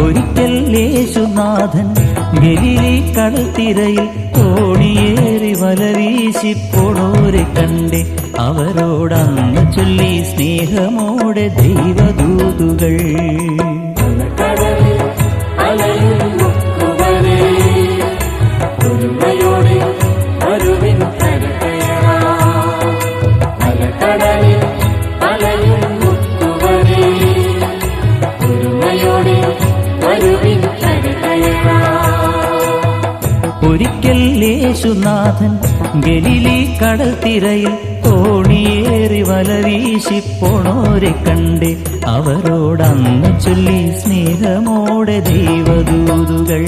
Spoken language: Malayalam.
ഒരിക്കൽ യേശുനാഥൻ ഗലീലി കടൽത്തിരയിൽ തോണിയേറി വല വീശിപ്പോണോരെ കണ്ടേ. അവരോടന്ന് ചൊല്ലി സ്നേഹമോടെ ദൈവദൂതുകൾ. ഒരിക്കൽ യേശുനാഥൻ ഗലീലി കടൽത്തിരയിൽ തോണിയേറി വല വീശിപ്പോണോരെ കണ്ടേ. അവരോടന്ന് ചൊല്ലി സ്നേഹമോടെ ദൈവദൂതുകൾ.